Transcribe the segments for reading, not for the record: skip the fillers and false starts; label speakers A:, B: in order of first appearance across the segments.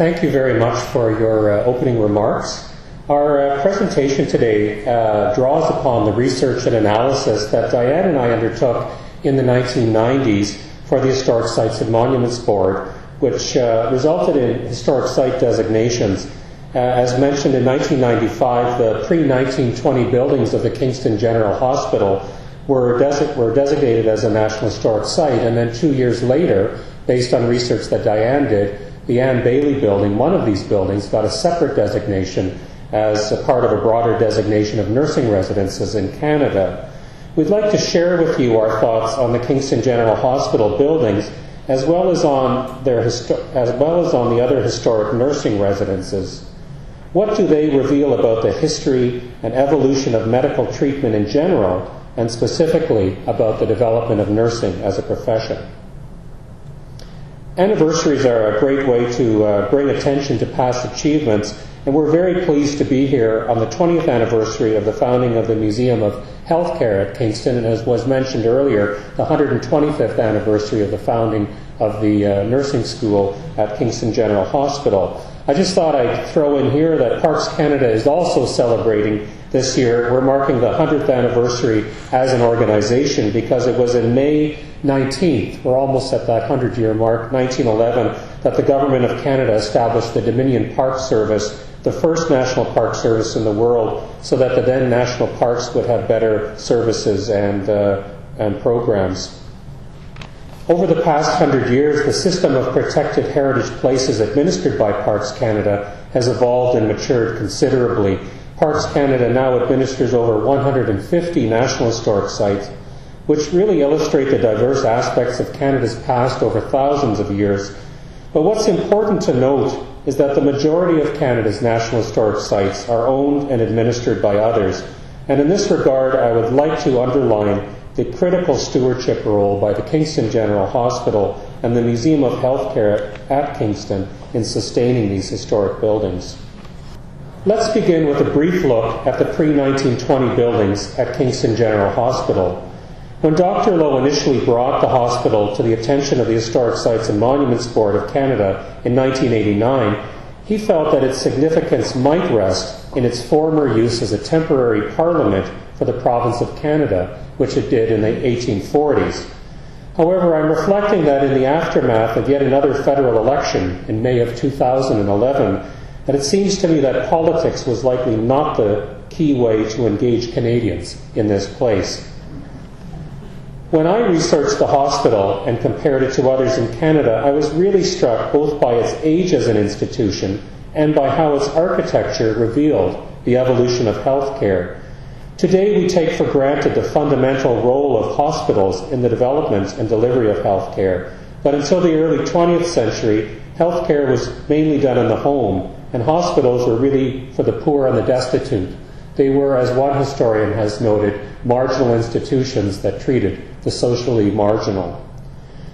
A: Thank you very much for your opening remarks. Our presentation today draws upon the research and analysis that Dianne and I undertook in the 1990s for the Historic Sites and Monuments Board, which resulted in historic site designations. As mentioned, in 1995, the pre-1920 buildings of the Kingston General Hospital were designated as a National Historic Site, and then 2 years later, based on research that Dianne did, the Baillie building, one of these buildings, got a separate designation as a part of a broader designation of nursing residences in Canada. We'd like to share with you our thoughts on the Kingston General Hospital buildings, as well as on the other historic nursing residences. What do they reveal about the history and evolution of medical treatment in general, and specifically about the development of nursing as a profession? Anniversaries are a great way to bring attention to past achievements, and we're very pleased to be here on the 20th anniversary of the founding of the Museum of Healthcare at Kingston, and as was mentioned earlier, the 125th anniversary of the founding of the nursing school at Kingston General Hospital. I just thought I'd throw in here that Parks Canada is also celebrating this year. We're marking the 100th anniversary as an organization because it was in May 19th, we're almost at that 100-year mark, 1911, that the Government of Canada established the Dominion Park Service, the first national park service in the world, so that the then national parks would have better services and programs. Over the past 100 years, the system of protected heritage places administered by Parks Canada has evolved and matured considerably. Parks Canada now administers over 150 National Historic Sites, which really illustrate the diverse aspects of Canada's past over thousands of years. But what's important to note is that the majority of Canada's National Historic Sites are owned and administered by others. And in this regard, I would like to underline the critical stewardship role by the Kingston General Hospital and the Museum of Healthcare at Kingston in sustaining these historic buildings. Let's begin with a brief look at the pre-1920 buildings at Kingston General Hospital. When Dr. Lowe initially brought the hospital to the attention of the Historic Sites and Monuments Board of Canada in 1989, he felt that its significance might rest in its former use as a temporary parliament for the province of Canada, which it did in the 1840s. However, I'm reflecting that in the aftermath of yet another federal election in May of 2011, that it seems to me that politics was likely not the key way to engage Canadians in this place. When I researched the hospital and compared it to others in Canada, I was really struck both by its age as an institution and by how its architecture revealed the evolution of healthcare. Today we take for granted the fundamental role of hospitals in the development and delivery of healthcare, but until the early 20th century, healthcare was mainly done in the home, and hospitals were really for the poor and the destitute. They were, as one historian has noted, marginal institutions that treated the socially marginal.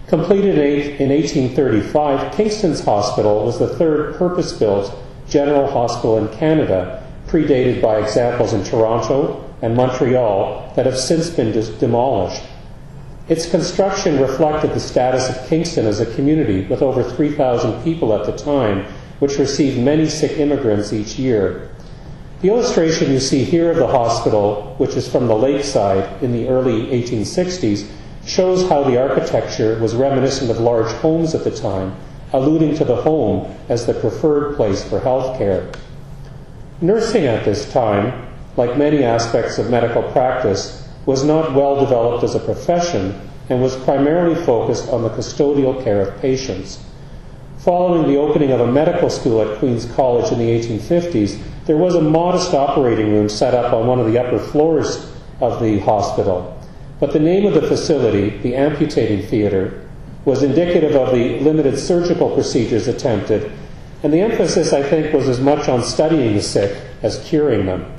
A: Completed in 1835, Kingston's Hospital was the third purpose-built general hospital in Canada, predated by examples in Toronto and Montreal that have since been demolished. Its construction reflected the status of Kingston as a community with over 3,000 people at the time, which received many sick immigrants each year. The illustration you see here of the hospital, which is from the lakeside in the early 1860s, shows how the architecture was reminiscent of large homes at the time, alluding to the home as the preferred place for health care. Nursing at this time, like many aspects of medical practice, was not well developed as a profession and was primarily focused on the custodial care of patients. Following the opening of a medical school at Queen's College in the 1850s, there was a modest operating room set up on one of the upper floors of the hospital. But the name of the facility, the amputating theatre, was indicative of the limited surgical procedures attempted, and the emphasis, I think, was as much on studying the sick as curing them.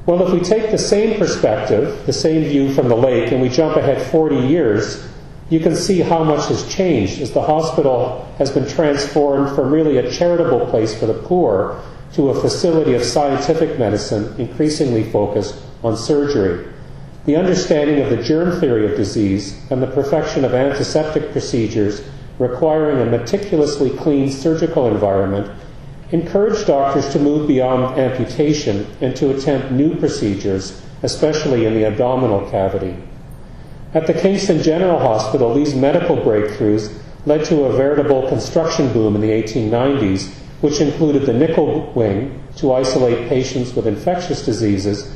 A: Well, if we take the same perspective, the same view from the lake, and we jump ahead 40 years, you can see how much has changed as the hospital has been transformed from really a charitable place for the poor to a facility of scientific medicine increasingly focused on surgery. The understanding of the germ theory of disease and the perfection of antiseptic procedures requiring a meticulously clean surgical environment, encouraged doctors to move beyond amputation and to attempt new procedures, especially in the abdominal cavity. At the Kingston General Hospital, these medical breakthroughs led to a veritable construction boom in the 1890s, which included the nickel wing to isolate patients with infectious diseases,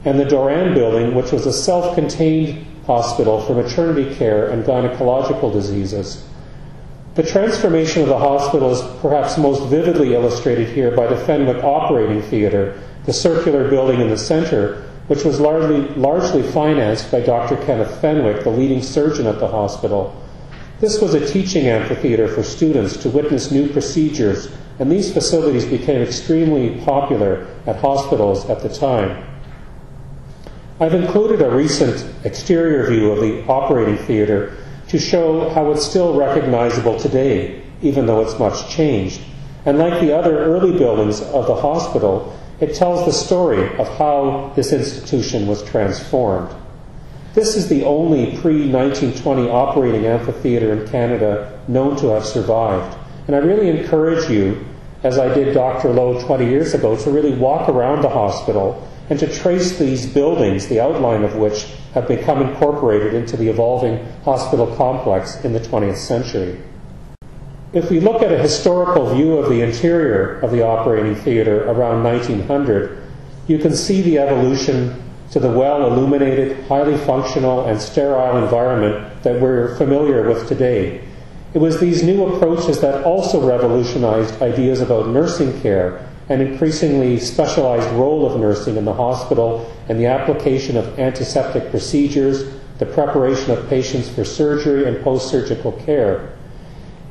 A: and the Doran building, which was a self-contained hospital for maternity care and gynecological diseases. The transformation of the hospital is perhaps most vividly illustrated here by the Fenwick Operating Theatre, the circular building in the center, which was largely financed by Dr. Kenneth Fenwick, the leading surgeon at the hospital. This was a teaching amphitheatre for students to witness new procedures, and these facilities became extremely popular at hospitals at the time. I've included a recent exterior view of the operating theatre to show how it's still recognizable today, even though it's much changed. And like the other early buildings of the hospital, it tells the story of how this institution was transformed. This is the only pre-1920 operating amphitheatre in Canada known to have survived. And I really encourage you, as I did Dr. Lowe 20 years ago, to really walk around the hospital and to trace these buildings, the outline of which have become incorporated into the evolving hospital complex in the 20th century. If we look at a historical view of the interior of the operating theatre around 1900, you can see the evolution to the well-illuminated, highly functional, and sterile environment that we're familiar with today. It was these new approaches that also revolutionized ideas about nursing care, an increasingly specialized role of nursing in the hospital, and the application of antiseptic procedures, the preparation of patients for surgery and post-surgical care.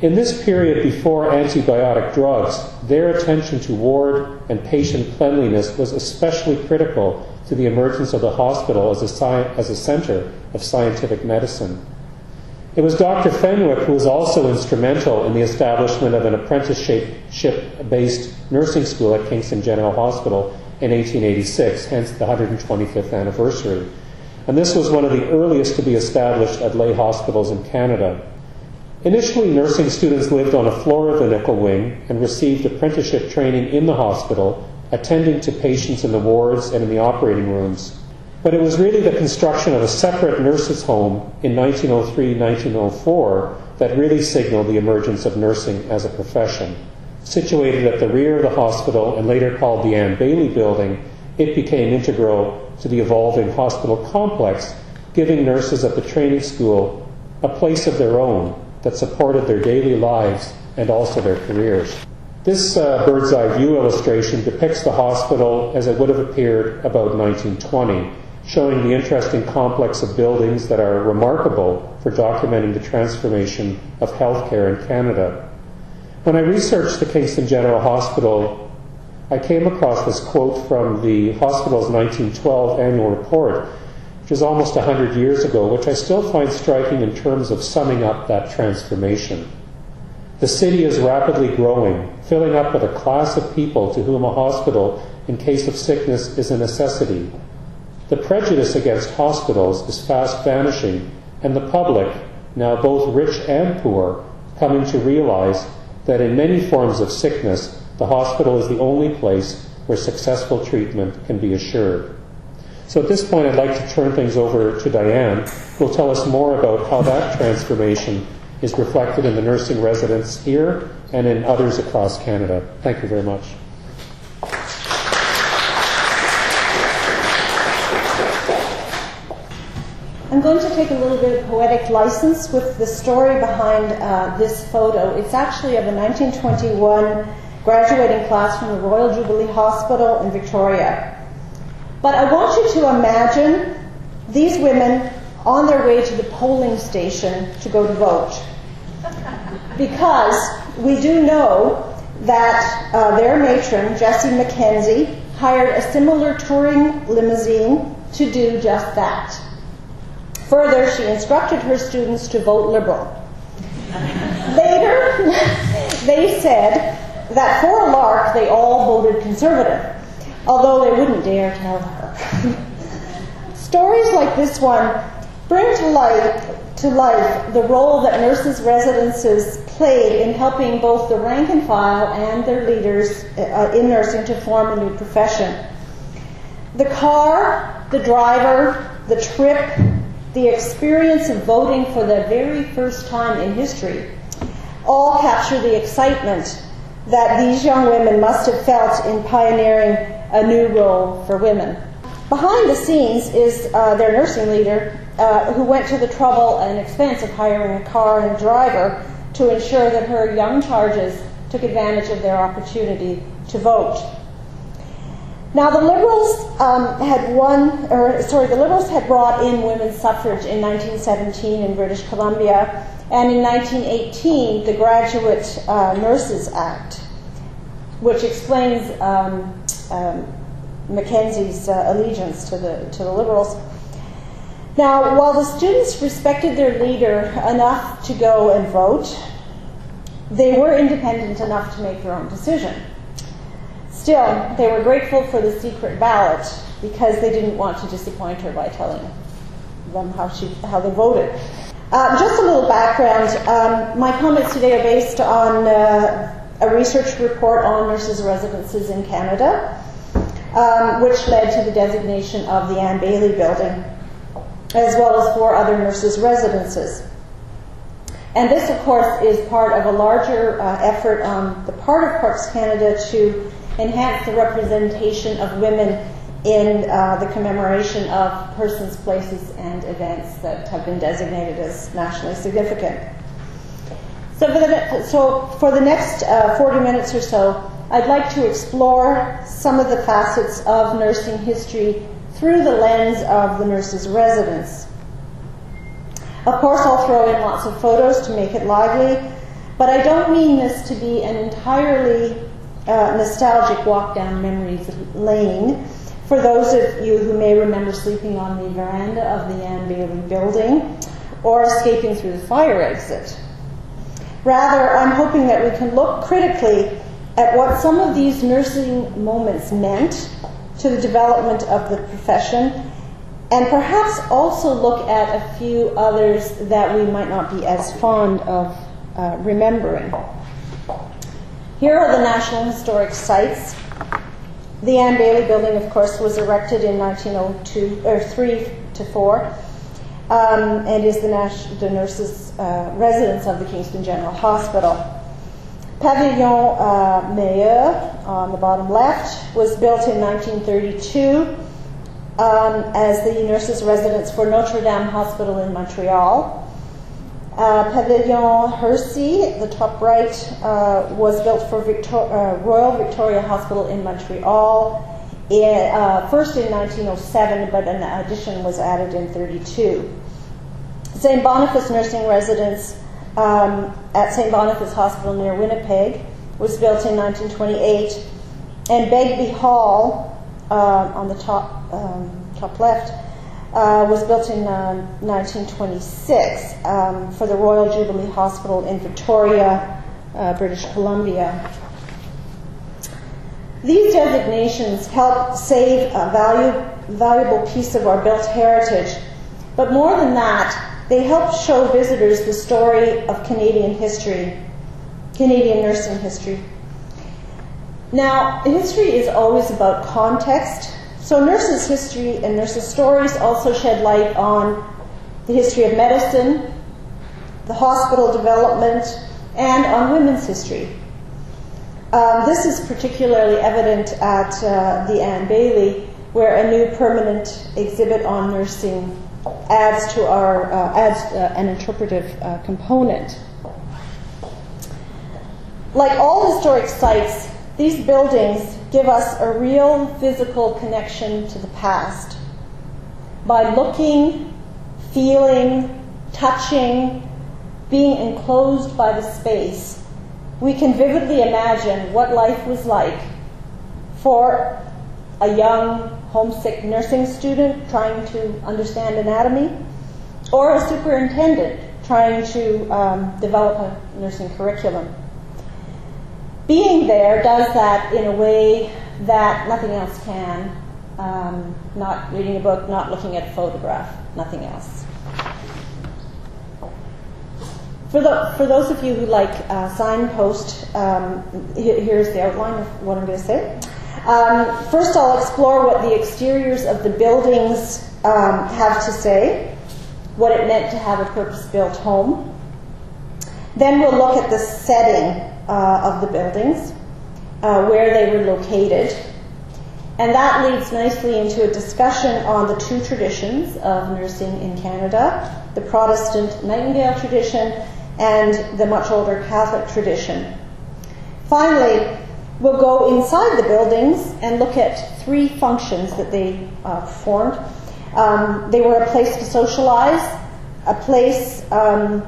A: In this period before antibiotic drugs, their attention to ward and patient cleanliness was especially critical to the emergence of the hospital as a center of scientific medicine. It was Dr. Fenwick who was also instrumental in the establishment of an apprenticeship-based nursing school at Kingston General Hospital in 1886, hence the 125th anniversary. And this was one of the earliest to be established at lay hospitals in Canada. Initially, nursing students lived on a floor of the nickel wing and received apprenticeship training in the hospital, attending to patients in the wards and in the operating rooms. But it was really the construction of a separate nurses' home in 1903-1904 that really signaled the emergence of nursing as a profession. Situated at the rear of the hospital and later called the Anne Baillie Building, it became integral to the evolving hospital complex, giving nurses at the training school a place of their own that supported their daily lives and also their careers. This bird's eye view illustration depicts the hospital as it would have appeared about 1920, showing the interesting complex of buildings that are remarkable for documenting the transformation of healthcare in Canada. When I researched the Kingston General Hospital, I came across this quote from the hospital's 1912 annual report, which is almost 100 years ago, which I still find striking in terms of summing up that transformation. The city is rapidly growing, filling up with a class of people to whom a hospital, in case of sickness, is a necessity. The prejudice against hospitals is fast vanishing, and the public, now both rich and poor, coming to realize that in many forms of sickness, the hospital is the only place where successful treatment can be assured. So at this point, I'd like to turn things over to Dianne, who will tell us more about how that transformation is reflected in the nursing residents here and in others across Canada. Thank you very much.
B: I'm going to take a little bit of poetic license with the story behind this photo. It's actually of a 1921 graduating class from the Royal Jubilee Hospital in Victoria. But I want you to imagine these women on their way to the polling station to go to vote. Because we do know that their matron, Jessie Mackenzie, hired a similar touring limousine to do just that. Further, she instructed her students to vote Liberal. Later, they said that for a lark, they all voted Conservative, although they wouldn't dare tell her. Stories like this one bring to light to life the role that nurses' residences played in helping both the rank and file and their leaders in nursing to form a new profession. The car, the driver, the trip, the experience of voting for the very first time in history all capture the excitement that these young women must have felt in pioneering a new role for women. Behind the scenes is their nursing leader, who went to the trouble and expense of hiring a car and driver to ensure that her young charges took advantage of their opportunity to vote. Now, the Liberals the Liberals had brought in women's suffrage in 1917 in British Columbia, and in 1918, the Graduate Nurses Act, which explains Mackenzie's allegiance to the Liberals. Now, while the students respected their leader enough to go and vote, they were independent enough to make their own decision. Still, they were grateful for the secret ballot because they didn't want to disappoint her by telling them how they voted. Just a little background. My comments today are based on a research report on nurses' residences in Canada, which led to the designation of the Anne Baillie building, as well as 4 other nurses' residences. And this, of course, is part of a larger effort on the part of Parks Canada to enhance the representation of women in the commemoration of persons, places, and events that have been designated as nationally significant. So for the next 40 minutes or so, I'd like to explore some of the facets of nursing history through the lens of the nurses' residence. Of course, I'll throw in lots of photos to make it lively, but I don't mean this to be an entirely nostalgic walk down memory lane for those of you who may remember sleeping on the veranda of the Anne Baillie building or escaping through the fire exit. Rather, I'm hoping that we can look critically at what some of these nursing moments meant to the development of the profession, and perhaps also look at a few others that we might not be as fond of remembering. Here are the National Historic Sites. The Anne Baillie building, of course, was erected in 1903-4 and is the nurses' residence of the Kingston General Hospital. Pavillon Mailloux, on the bottom left, was built in 1932 as the nurses' residence for Notre-Dame Hospital in Montreal. Pavillon Hersey, the top right, was built for Royal Victoria Hospital in Montreal, first in 1907, but an addition was added in 1932. St. Boniface Nursing Residence at St. Boniface Hospital near Winnipeg was built in 1928, and Begbie Hall on the top left was built in 1926 for the Royal Jubilee Hospital in Victoria, British Columbia. These designations help save a valuable piece of our built heritage, but more than that, they help show visitors the story of Canadian history, Canadian nursing history. Now, history is always about context, so nurses' history and nurses' stories also shed light on the history of medicine, the hospital development, and on women's history. This is particularly evident at the Anne Baillie, where a new permanent exhibit on nursing adds an interpretive component. Like all historic sites, these buildings give us a real physical connection to the past. By looking, feeling, touching, being enclosed by the space, we can vividly imagine what life was like for a young homesick nursing student trying to understand anatomy, or a superintendent trying to develop a nursing curriculum. Being there does that in a way that nothing else can. Not reading a book, not looking at a photograph, nothing else. For those of you who like signpost, here's the outline of what I'm going to say. First, I'll explore what the exteriors of the buildings have to say, what it meant to have a purpose-built home. Then we'll look at the setting of the buildings, where they were located. And that leads nicely into a discussion on the two traditions of nursing in Canada, the Protestant Nightingale tradition and the much older Catholic tradition. Finally, we'll go inside the buildings and look at three functions that they performed. They were a place to socialize, a place to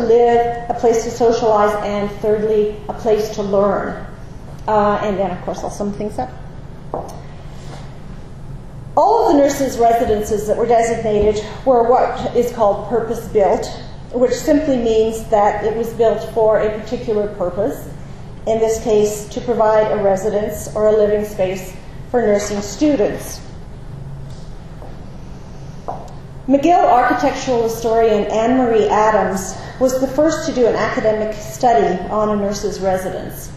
B: live, a place to socialize, and thirdly, a place to learn. And then, of course, I'll sum things up. All of the nurses' residences that were designated were what is called purpose-built, which simply means that it was built for a particular purpose, in this case, to provide a residence or a living space for nursing students. McGill architectural historian Anne-Marie Adams was the first to do an academic study on a nurse's residence.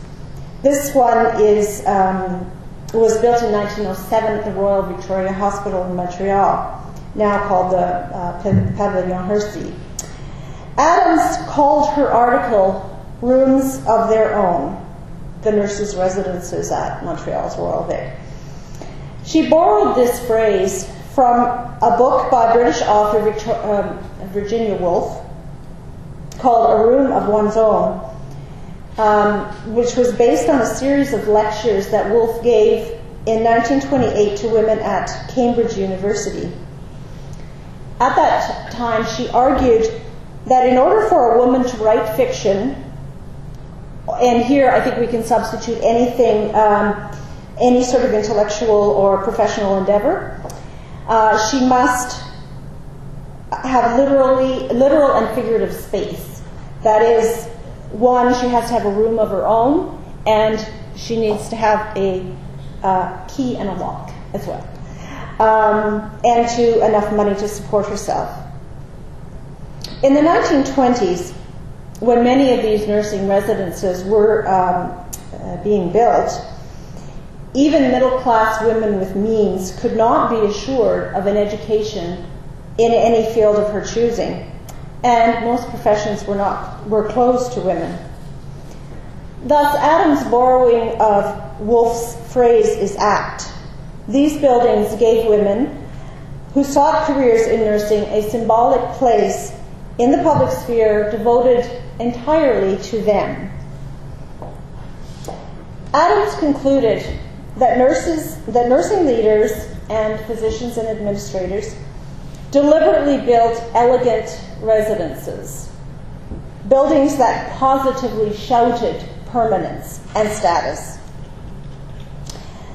B: This one was built in 1907 at the Royal Victoria Hospital in Montreal, now called the Pavillon Hersey. Adams called her article Rooms of Their Own, the nurses' residences at Montreal's Royal Vic. She borrowed this phrase from a book by British author Virginia Woolf called A Room of One's Own, which was based on a series of lectures that Woolf gave in 1928 to women at Cambridge University. At that time, she argued that in order for a woman to write fiction, and here I think we can substitute anything, any sort of intellectual or professional endeavor, she must have literal and figurative space. That is, one, she has to have a room of her own, and she needs to have a key and a lock as well, and enough money to support herself. In the 1920s, when many of these nursing residences were being built, even middle-class women with means could not be assured of an education in any field of her choosing, and most professions were closed to women. Thus, Adams' borrowing of Woolf's phrase is apt. These buildings gave women who sought careers in nursing a symbolic place in the public sphere devoted entirely to them. Adams concluded that nursing leaders and physicians and administrators deliberately built elegant residences, buildings that positively shouted permanence and status.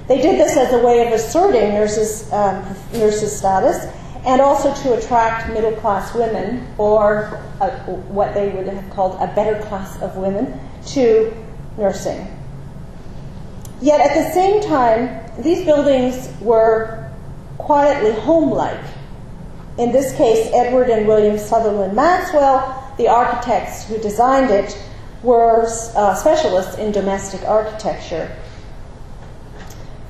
B: They did this as a way of asserting nurses' status, and also to attract middle-class women, or what they would have called a better class of women, to nursing. Yet at the same time, these buildings were quietly home-like. In this case, Edward and William Sutherland Maxwell, the architects who designed it, were specialists in domestic architecture.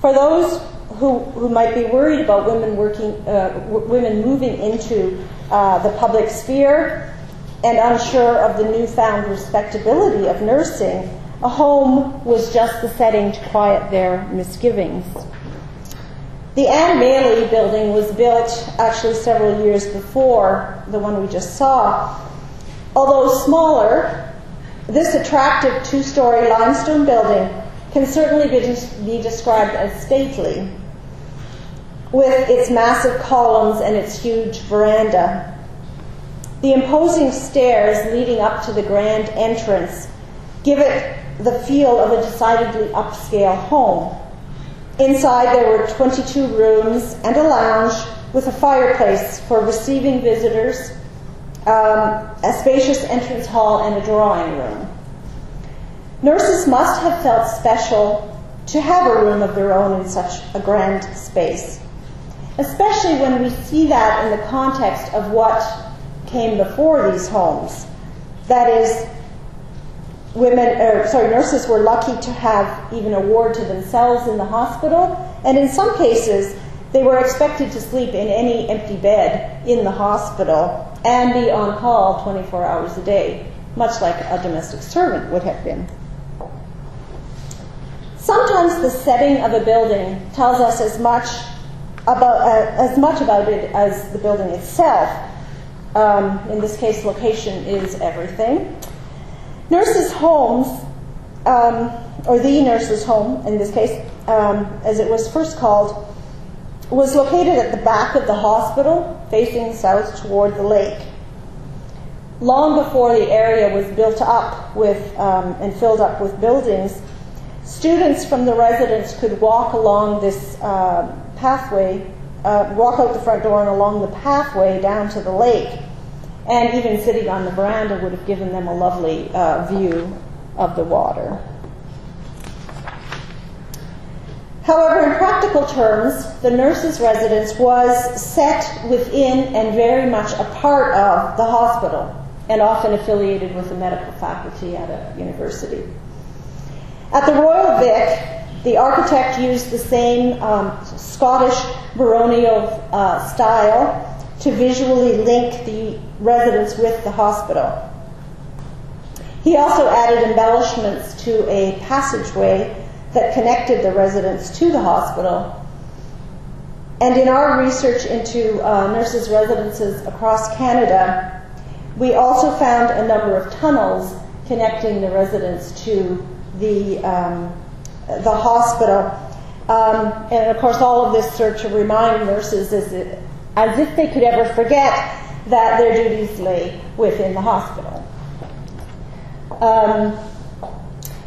B: For those who might be worried about women moving into the public sphere and unsure of the newfound respectability of nursing, a home was just the setting to quiet their misgivings. The Anne Baillie building was built actually several years before the one we just saw. Although smaller, this attractive two-story limestone building can certainly be described as stately, with its massive columns and its huge veranda. The imposing stairs leading up to the grand entrance give it the feel of a decidedly upscale home. Inside there were 22 rooms and a lounge with a fireplace for receiving visitors, a spacious entrance hall, and a drawing room. Nurses must have felt special to have a room of their own in such a grand space, especially when we see that in the context of what came before these homes. That is, nurses were lucky to have even a ward to themselves in the hospital, and in some cases they were expected to sleep in any empty bed in the hospital and be on call 24 hours a day, much like a domestic servant would have been. Sometimes the setting of a building tells us as much about it as the building itself. In this case, location is everything. Nurses' homes, or the nurses' home in this case, as it was first called, was located at the back of the hospital, facing south toward the lake. Long before the area was built up with and filled up with buildings, students from the residence could walk along this pathway, walk out the front door and along the pathway down to the lake. And even sitting on the veranda would have given them a lovely view of the water. However, in practical terms, the nurses' residence was set within and very much a part of the hospital, and often affiliated with the medical faculty at a university. At the Royal Vic, the architect used the same Scottish baronial style to visually link the residence with the hospital. He also added embellishments to a passageway that connected the residence to the hospital. And in our research into nurses' residences across Canada, we also found a number of tunnels connecting the residence to the hospital. And of course, all of this served to remind nurses as if they could ever forget that their duties lay within the hospital.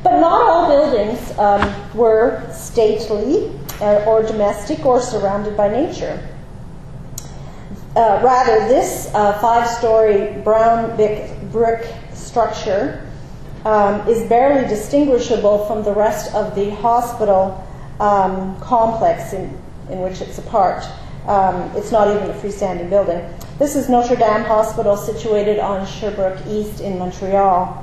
B: But not all buildings were stately or domestic or surrounded by nature. Rather, this 5-story brown brick structure is barely distinguishable from the rest of the hospital complex in which it's a part. It's not even a freestanding building. This is Notre-Dame Hospital, situated on Sherbrooke East in Montreal.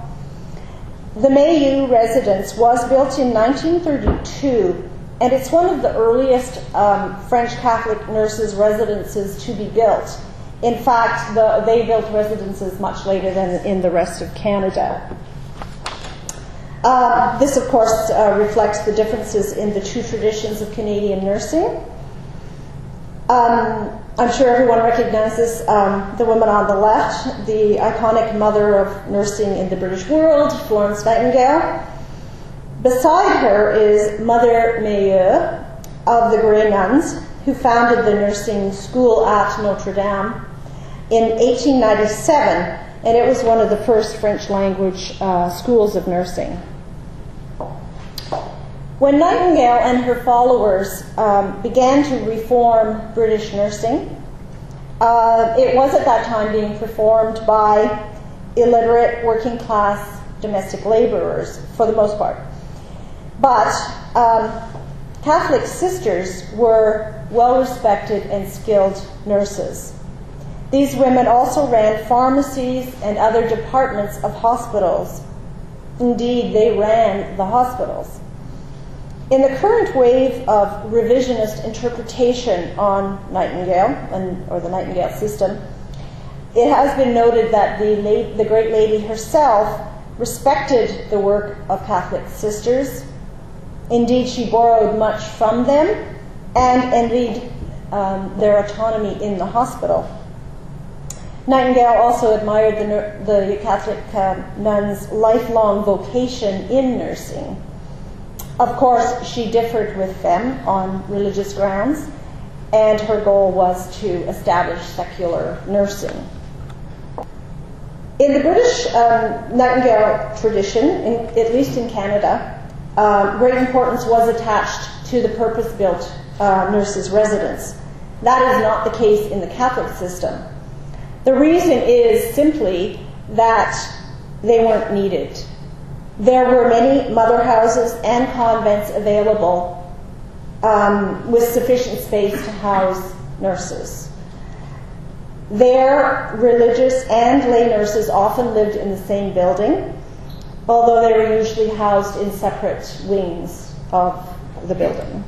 B: The Mailloux residence was built in 1932, and it's one of the earliest French Catholic nurses' residences to be built. In fact, they built residences much later than in the rest of Canada. This, of course, reflects the differences in the two traditions of Canadian nursing. I'm sure everyone recognizes the woman on the left, the iconic mother of nursing in the British world, Florence Nightingale. Beside her is Mother Mailloux of the Grey Nuns, who founded the nursing school at Notre-Dame in 1897, and it was one of the first French language schools of nursing. When Nightingale and her followers began to reform British nursing, it was at that time being performed by illiterate, working-class domestic laborers, for the most part. But Catholic sisters were well-respected and skilled nurses. These women also ran pharmacies and other departments of hospitals. Indeed, they ran the hospitals. In the current wave of revisionist interpretation on Nightingale, or the Nightingale system, it has been noted that the great lady herself respected the work of Catholic sisters. Indeed, she borrowed much from them and envied their autonomy in the hospital. Nightingale also admired the Catholic nuns' lifelong vocation in nursing. Of course, she differed with them on religious grounds, and her goal was to establish secular nursing. In the British Nightingale tradition, at least in Canada, great importance was attached to the purpose-built nurses' residence. That is not the case in the Catholic system. The reason is simply that they weren't needed. There were many mother houses and convents available with sufficient space to house nurses. There, religious and lay nurses often lived in the same building, although they were usually housed in separate wings of the building.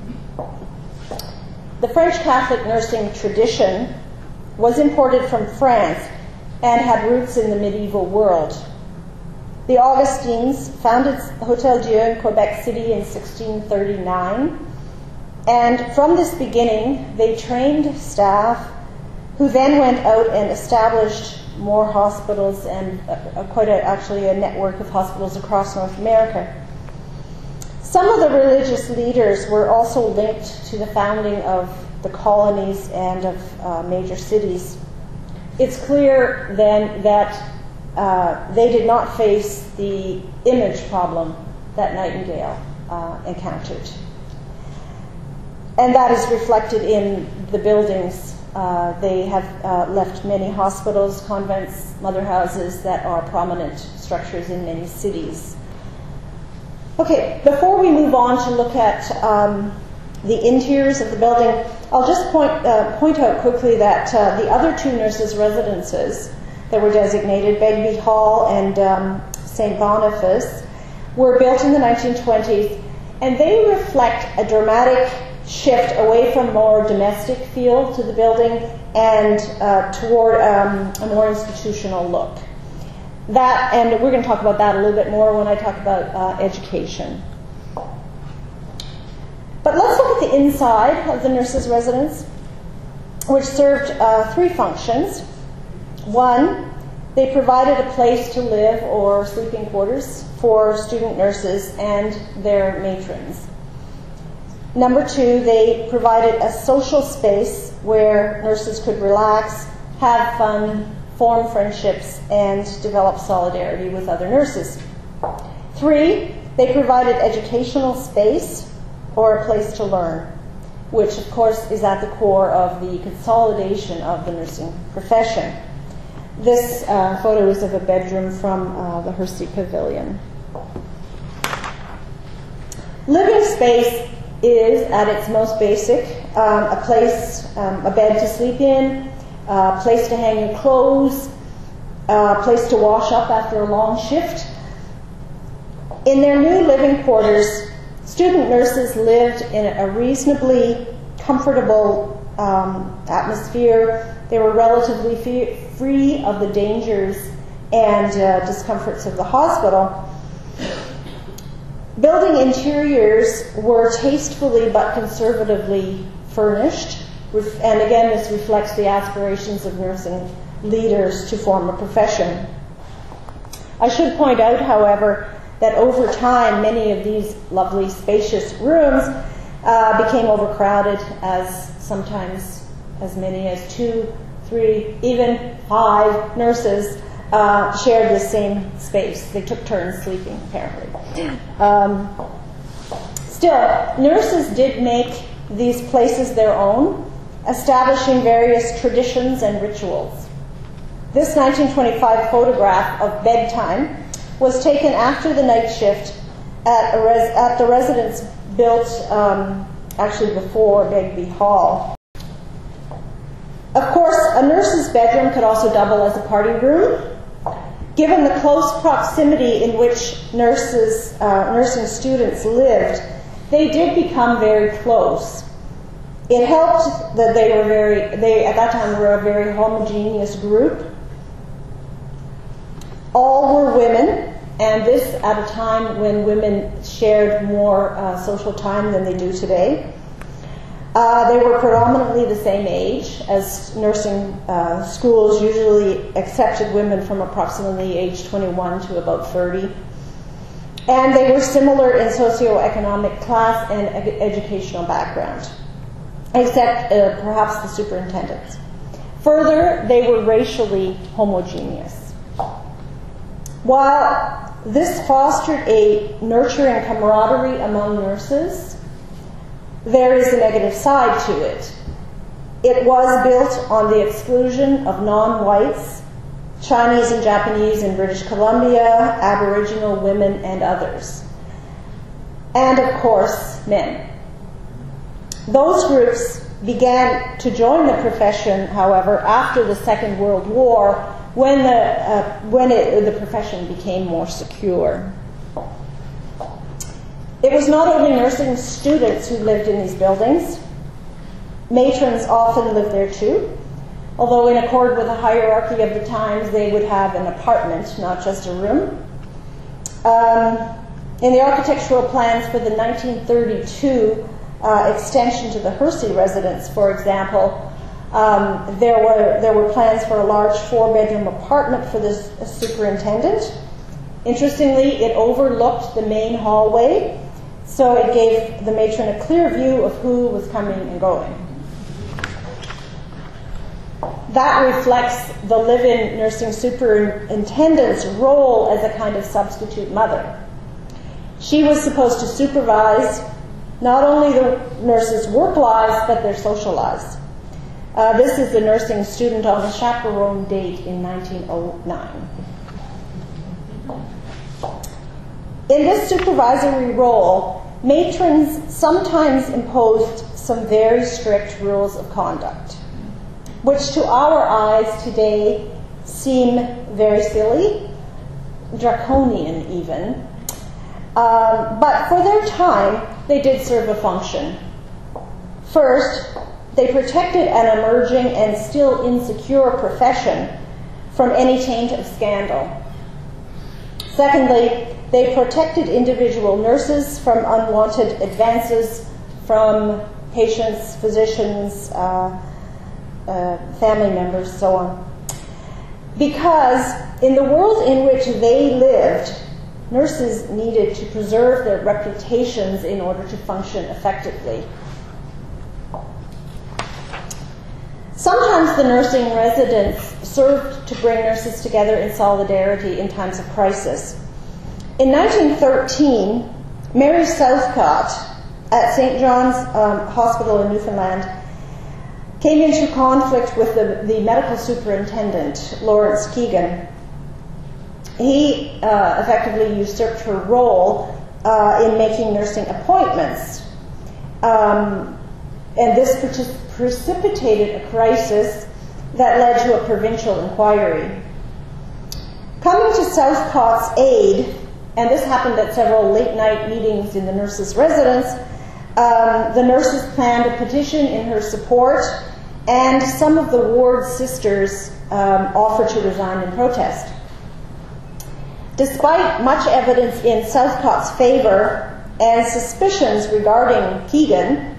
B: The French Catholic nursing tradition was imported from France and had roots in the medieval world. The Augustines founded Hotel-Dieu in Quebec City in 1639, and from this beginning they trained staff who then went out and established more hospitals and actually a network of hospitals across North America. Some of the religious leaders were also linked to the founding of the colonies and of major cities. It's clear then that they did not face the image problem that Nightingale encountered. And that is reflected in the buildings. They have left many hospitals, convents, mother houses that are prominent structures in many cities. Okay, before we move on to look at the interiors of the building, I'll just point out quickly that the other two nurses' residences that were designated, Begbie Hall and St. Boniface, were built in the 1920s, and they reflect a dramatic shift away from more domestic feel to the building and toward a more institutional look. That, and we're going to talk about that a little bit more when I talk about education. But let's look at the inside of the nurses' residence, which served three functions. One, they provided a place to live or sleeping quarters for student nurses and their matrons. Number two, they provided a social space where nurses could relax, have fun, form friendships, and develop solidarity with other nurses. Three, they provided educational space or a place to learn, which of course is at the core of the consolidation of the nursing profession. This photo is of a bedroom from the Mailloux Pavillon. Living space is, at its most basic, a place, a bed to sleep in, a place to hang your clothes, a place to wash up after a long shift. In their new living quarters, student nurses lived in a reasonably comfortable atmosphere. They were relatively free of the dangers and discomforts of the hospital. Building interiors were tastefully but conservatively furnished, and again this reflects the aspirations of nursing leaders to form a profession. I should point out, however, that over time many of these lovely spacious rooms became overcrowded, as sometimes as many as 2, 3, even 5 nurses shared the same space. They took turns sleeping, apparently. Still, nurses did make these places their own, establishing various traditions and rituals. This 1925 photograph of bedtime was taken after the night shift at the residence built actually before Begbie Hall. Of course, a nurse's bedroom could also double as a party room. Given the close proximity in which nursing students lived, they did become very close. It helped that they at that time were a very homogeneous group. All were women, and this at a time when women shared more social time than they do today. They were predominantly the same age, as nursing schools usually accepted women from approximately age 21 to about 30. And they were similar in socioeconomic class and educational background, except perhaps the superintendents. Further, they were racially homogeneous. While this fostered a nurturing camaraderie among nurses, there is a negative side to it. It was built on the exclusion of non-whites, Chinese and Japanese in British Columbia, Aboriginal women, and others. And of course, men. Those groups began to join the profession, however, after the Second World War, when the profession became more secure. It was not only nursing students who lived in these buildings. Matrons often lived there too, although in accord with the hierarchy of the times, they would have an apartment, not just a room. In the architectural plans for the 1932 extension to the Hersey residence, for example, there were plans for a large 4-bedroom apartment for the superintendent. Interestingly, it overlooked the main hallway, so it gave the matron a clear view of who was coming and going. That reflects the live-in nursing superintendent's role as a kind of substitute mother. She was supposed to supervise not only the nurses' work lives, but their social lives. This is the nursing student on the chaperone date in 1909. In this supervisory role, matrons sometimes imposed some very strict rules of conduct, which to our eyes today seem very silly, draconian even. But for their time, they did serve a function. First, they protected an emerging and still insecure profession from any taint of scandal. Secondly, they protected individual nurses from unwanted advances from patients, physicians, family members, so on. Because in the world in which they lived, nurses needed to preserve their reputations in order to function effectively. Sometimes the nursing residents served to bring nurses together in solidarity in times of crisis. In 1913, Mary Southcott at St. John's Hospital in Newfoundland came into conflict with the medical superintendent, Lawrence Keegan. He effectively usurped her role in making nursing appointments. And this precipitated a crisis that led to a provincial inquiry. Coming to Southcott's aid, and this happened at several late-night meetings in the nurses' residence, the nurses planned a petition in her support, and some of the ward sisters offered to resign in protest. Despite much evidence in Southcott's favor and suspicions regarding Keegan,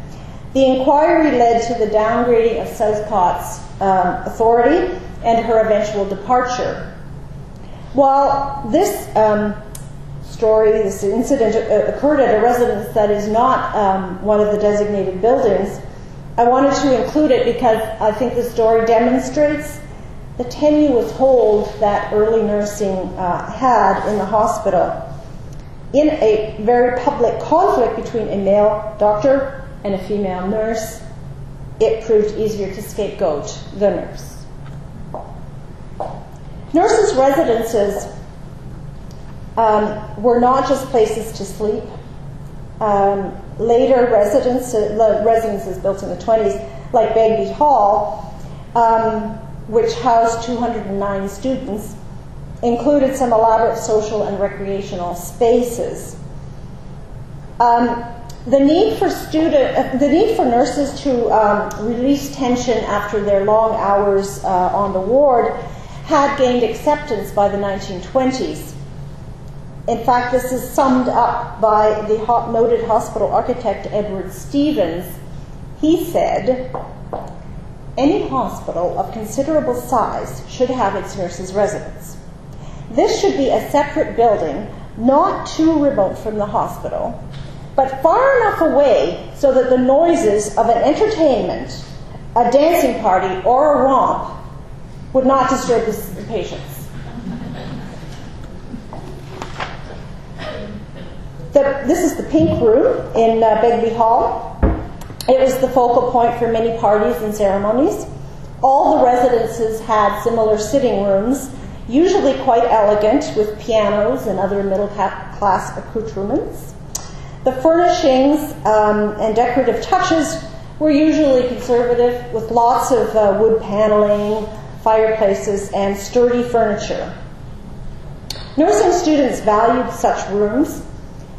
B: the inquiry led to the downgrading of Southcott's authority and her eventual departure. While this this incident occurred at a residence that is not one of the designated buildings, I wanted to include it because I think the story demonstrates the tenuous hold that early nursing had in the hospital. In a very public conflict between a male doctor and a female nurse, it proved easier to scapegoat the nurse. Nurses' residences were not just places to sleep. Later residences built in the 20s, like Baillie Hall, which housed 209 students, included some elaborate social and recreational spaces. The need for nurses to release tension after their long hours on the ward had gained acceptance by the 1920s. In fact, this is summed up by the noted hospital architect Edward Stevens. He said, "Any hospital of considerable size should have its nurses' residence. This should be a separate building, not too remote from the hospital, but far enough away so that the noises of an entertainment, a dancing party, or a romp would not disturb the patients." This is the Pink Room in Baillie Hall. It was the focal point for many parties and ceremonies. All the residences had similar sitting rooms, usually quite elegant, with pianos and other middle-class accoutrements. The furnishings and decorative touches were usually conservative, with lots of wood paneling, fireplaces, and sturdy furniture. Nursing students valued such rooms.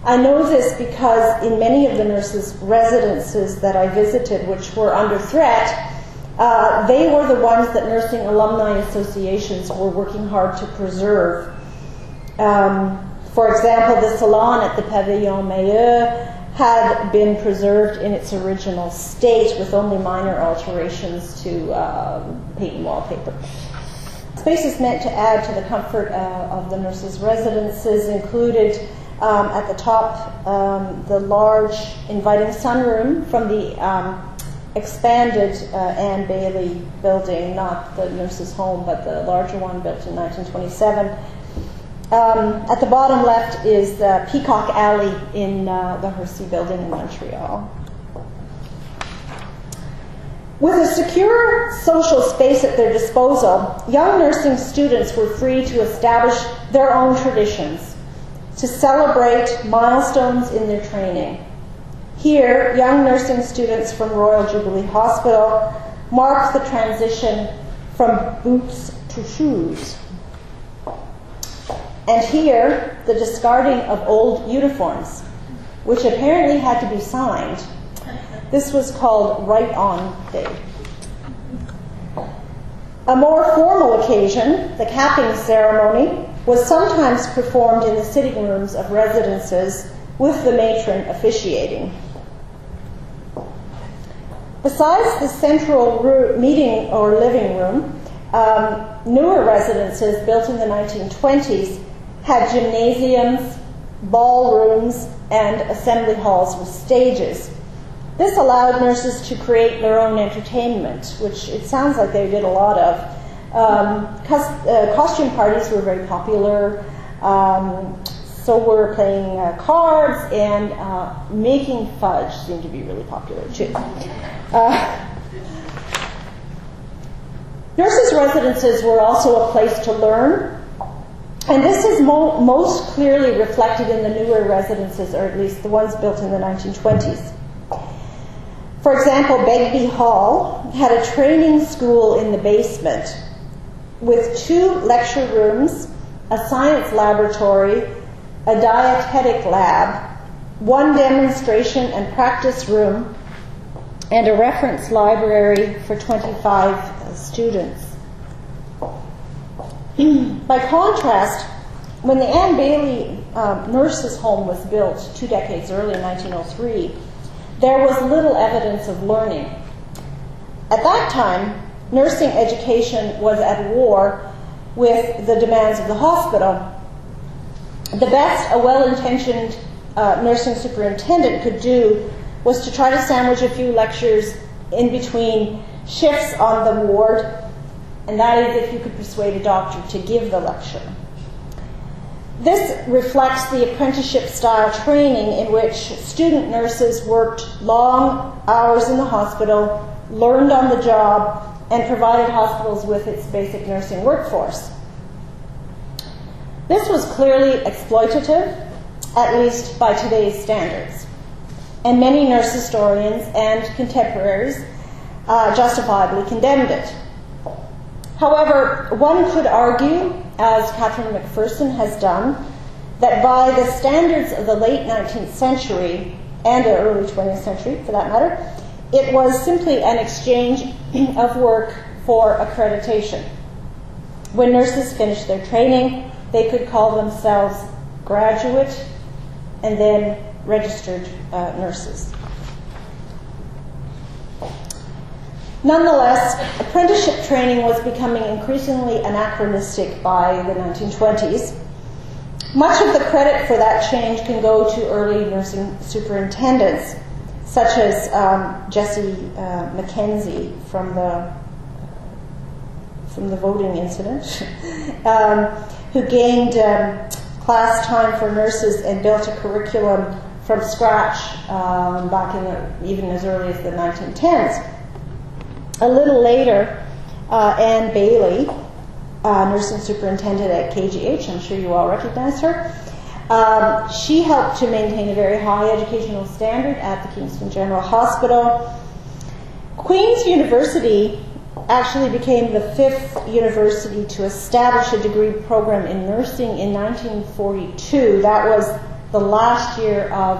B: I know this because in many of the nurses' residences that I visited, which were under threat, they were the ones that nursing alumni associations were working hard to preserve. For example, the salon at the Pavillon Mailloux had been preserved in its original state with only minor alterations to paint and wallpaper. Spaces meant to add to the comfort of the nurses' residences included at the top the large inviting sunroom from the expanded Anne Baillie building, not the nurses' home, but the larger one built in 1927. At the bottom left is the Peacock Alley in the Hersey building in Montreal. With a secure social space at their disposal, young nursing students were free to establish their own traditions, to celebrate milestones in their training. Here, young nursing students from Royal Jubilee Hospital mark the transition from boots to shoes. And here, the discarding of old uniforms, which apparently had to be signed. This was called Right On Day. A more formal occasion, the capping ceremony, was sometimes performed in the sitting rooms of residences with the matron officiating. Besides the central meeting or living room, newer residences built in the 1920s had gymnasiums, ballrooms, and assembly halls with stages. This allowed nurses to create their own entertainment, which it sounds like they did a lot of. Costume parties were very popular, so were playing cards, and making fudge seemed to be really popular too. Nurses' residences were also a place to learn, and this is most clearly reflected in the newer residences, or at least the ones built in the 1920s. For example, Begbie Hall had a training school in the basement with 2 lecture rooms, a science laboratory, a dietetic lab, 1 demonstration and practice room, and a reference library for 25 students. By contrast, when the Anne Baillie nurses' home was built 2 decades early, in 1903, there was little evidence of learning. At that time, nursing education was at war with the demands of the hospital. The best a well-intentioned nursing superintendent could do was to try to sandwich a few lectures in between shifts on the ward, and that is if you could persuade a doctor to give the lecture. This reflects the apprenticeship-style training in which student nurses worked long hours in the hospital, learned on the job, and provided hospitals with its basic nursing workforce. This was clearly exploitative, at least by today's standards, and many nurse historians and contemporaries justifiably condemned it. However, one could argue, as Katherine McPherson has done, that by the standards of the late 19th century, and the early 20th century for that matter, it was simply an exchange of work for accreditation. When nurses finished their training, they could call themselves graduate and then registered nurses. Nonetheless, apprenticeship training was becoming increasingly anachronistic by the 1920s. Much of the credit for that change can go to early nursing superintendents, such as Jessie Mackenzie from the voting incident, who gained class time for nurses and built a curriculum from scratch back in even as early as the 1910s. A little later, Anne Baillie, nursing superintendent at KGH, I'm sure you all recognize her, she helped to maintain a very high educational standard at the Kingston General Hospital. Queen's University actually became the 5th university to establish a degree program in nursing in 1942. That was the last year of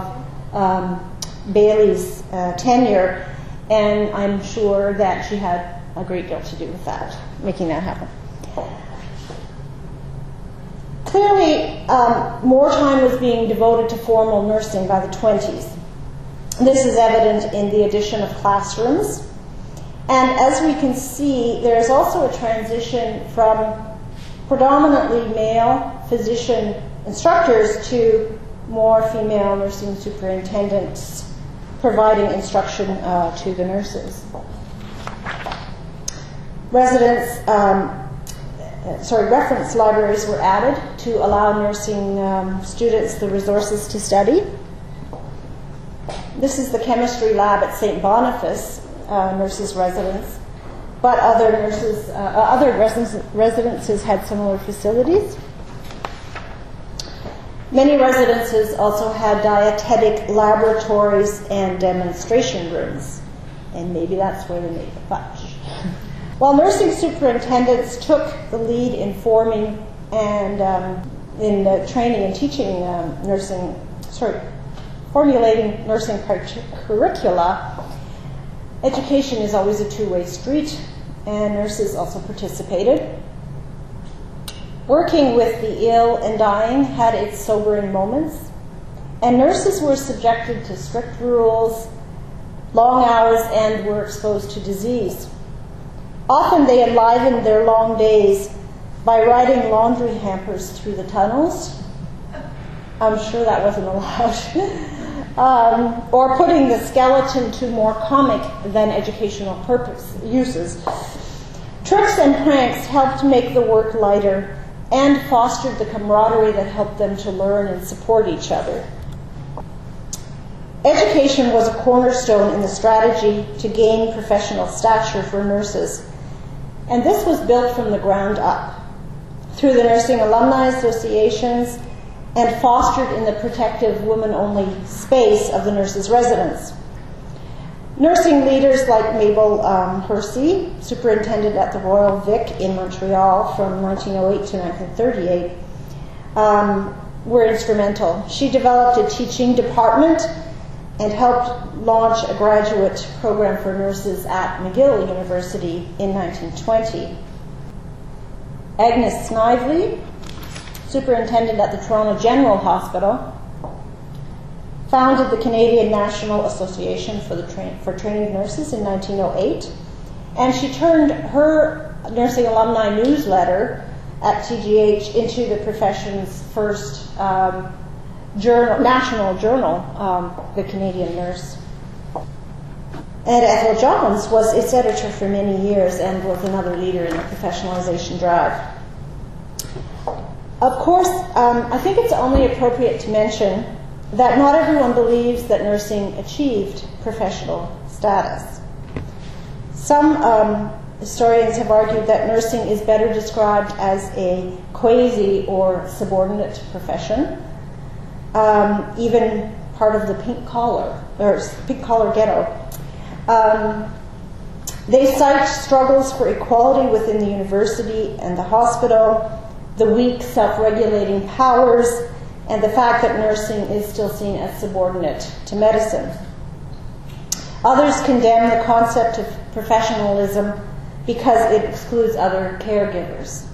B: Baillie's tenure, and I'm sure that she had a great deal to do with that, making that happen. Clearly, more time was being devoted to formal nursing by the 20s. This is evident in the addition of classrooms. And as we can see, there is also a transition from predominantly male physician instructors to more female nursing superintendents providing instruction to the nurses. Reference libraries were added to allow nursing students the resources to study. This is the chemistry lab at St. Boniface, nurses' residence, but other residences had similar facilities. Many residences also had dietetic laboratories and demonstration rooms, and maybe that's where they made the fudge. While nursing superintendents took the lead in forming and in training and teaching formulating nursing curricula, education is always a two-way street, and nurses also participated. Working with the ill and dying had its sobering moments, and nurses were subjected to strict rules, long hours, and were exposed to disease. Often they enlivened their long days by riding laundry hampers through the tunnels. I'm sure that wasn't allowed. Or putting the skeleton to more comic than educational uses. Tricks and pranks helped make the work lighter and fostered the camaraderie that helped them to learn and support each other. Education was a cornerstone in the strategy to gain professional stature for nurses, and this was built from the ground up through the nursing alumni associations and fostered in the protective women-only space of the nurses' residence. Nursing leaders like Mabel Hersey, superintendent at the Royal Vic in Montreal from 1908 to 1938, were instrumental. She developed a teaching department and helped launch a graduate program for nurses at McGill University in 1920. Agnes Snively, superintendent at the Toronto General Hospital, founded the Canadian National Association for Trained Nurses in 1908, and she turned her nursing alumni newsletter at TGH into the profession's first national journal, The Canadian Nurse. And Ethel Johns was its editor for many years and was another leader in the professionalization drive. Of course, I think it's only appropriate to mention that not everyone believes that nursing achieved professional status. Some historians have argued that nursing is better described as a quasi or subordinate profession, even part of the pink collar ghetto. They cite struggles for equality within the university and the hospital, the weak self-regulating powers, and the fact that nursing is still seen as subordinate to medicine. Others condemn the concept of professionalism because it excludes other caregivers.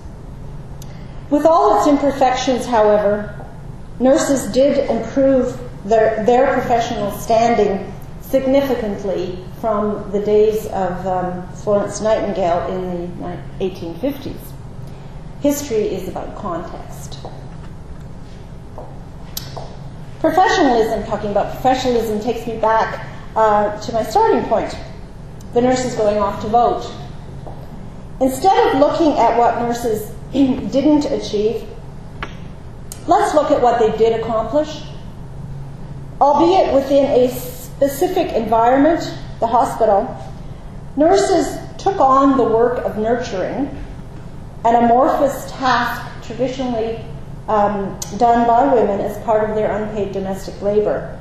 B: With all its imperfections, however, nurses did improve their professional standing significantly from the days of Florence Nightingale in the 1850s. History is about context. Professionalism, talking about professionalism, takes me back to my starting point, the nurses going off to vote. Instead of looking at what nurses didn't achieve, let's look at what they did accomplish. Albeit within a specific environment, the hospital, nurses took on the work of nurturing, an amorphous task traditionally done by women as part of their unpaid domestic labor.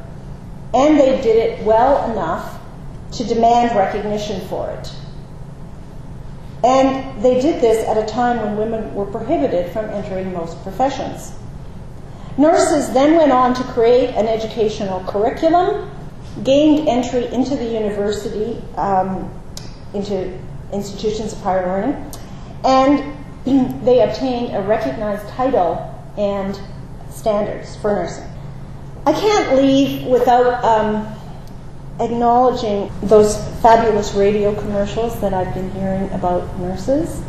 B: And they did it well enough to demand recognition for it. And they did this at a time when women were prohibited from entering most professions. Nurses then went on to create an educational curriculum, gained entry into the university, into institutions of higher learning, and they obtained a recognized title and standards for nursing. I can't leave without acknowledging those fabulous radio commercials that I've been hearing about nurses.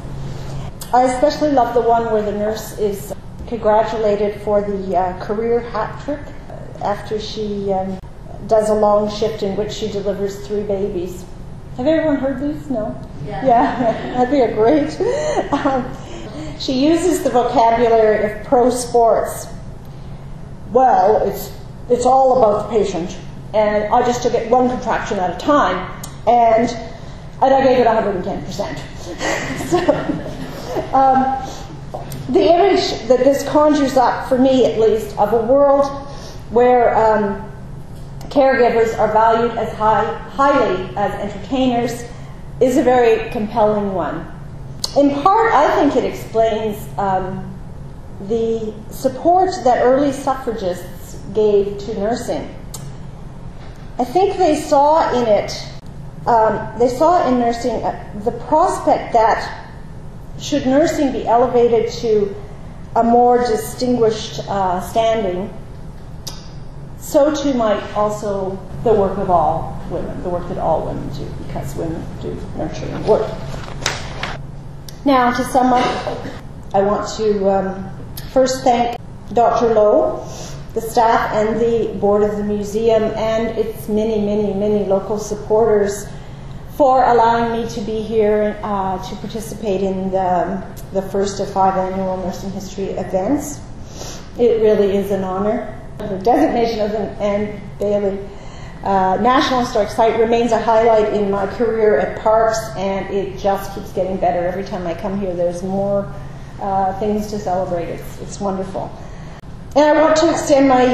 B: I especially love the one where the nurse is congratulated for the career hat trick after she does a long shift in which she delivers 3 babies. Have everyone heard these? No? Yeah, that'd be a great. She uses the vocabulary of pro sports. Well, it's all about the patient, and I just took it 1 contraction at a time, and I gave it 110%. So, the image that this conjures up, for me at least, of a world where caregivers are valued as highly as entertainers is a very compelling one. In part, I think it explains the support that early suffragists gave to nursing. I think they saw in nursing the prospect that should nursing be elevated to a more distinguished standing, so too might also the work of all women, the work that all women do, because women do nurturing work. Now, to sum up, I want to first thank Dr. Lowe, the staff and the board of the museum, and its many, many, many local supporters for allowing me to be here to participate in the first of 5 annual nursing history events. It really is an honor. The designation of an Baillie National Historic Site remains a highlight in my career at Parks, and it just keeps getting better. Every time I come here, there's more things to celebrate. It's wonderful. And I want to extend my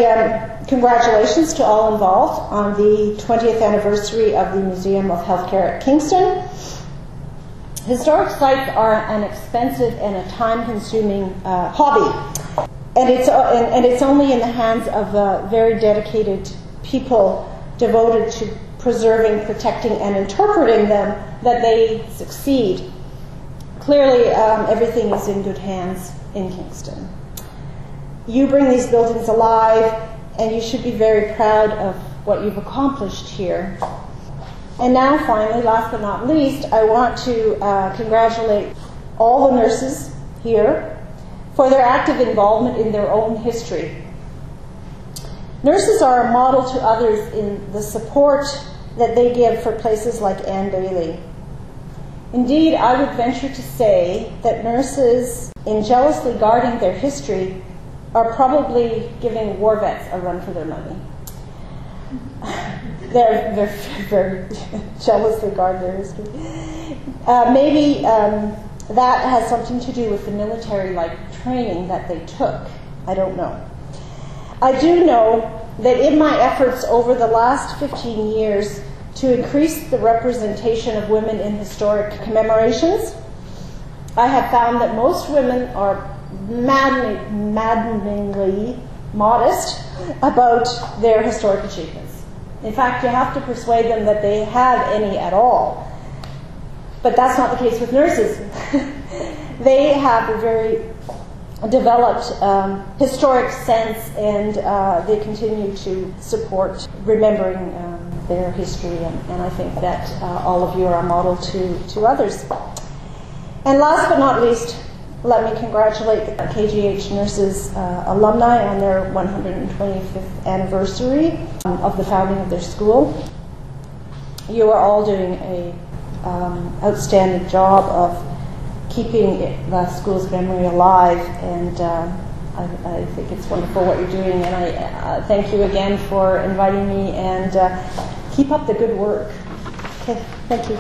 B: congratulations to all involved on the 20th anniversary of the Museum of Healthcare at Kingston. Historic sites are an expensive and a time-consuming hobby, and it's only in the hands of very dedicated people devoted to preserving, protecting, and interpreting them that they succeed. Clearly, everything is in good hands in Kingston. You bring these buildings alive, and you should be very proud of what you've accomplished here. And now, finally, last but not least, I want to congratulate all the nurses here for their active involvement in their own history. Nurses are a model to others in the support that they give for places like Anne Baillie. Indeed, I would venture to say that nurses, in jealously guarding their history, are probably giving war vets a run for their money. They're very jealously guard their history. Maybe that has something to do with the military-like training that they took. I don't know. I do know that in my efforts over the last 15 years to increase the representation of women in historic commemorations, I have found that most women are maddeningly modest about their historic achievements. In fact, you have to persuade them that they have any at all. But that's not the case with nurses. They have a very developed historic sense, and they continue to support remembering their history, and I think that all of you are a model to others. And last but not least, let me congratulate the KGH Nurses alumni on their 125th anniversary of the founding of their school. You are all doing an outstanding job of keeping the school's memory alive, and I think it's wonderful what you're doing, and I thank you again for inviting me, and keep up the good work. Okay, thank you.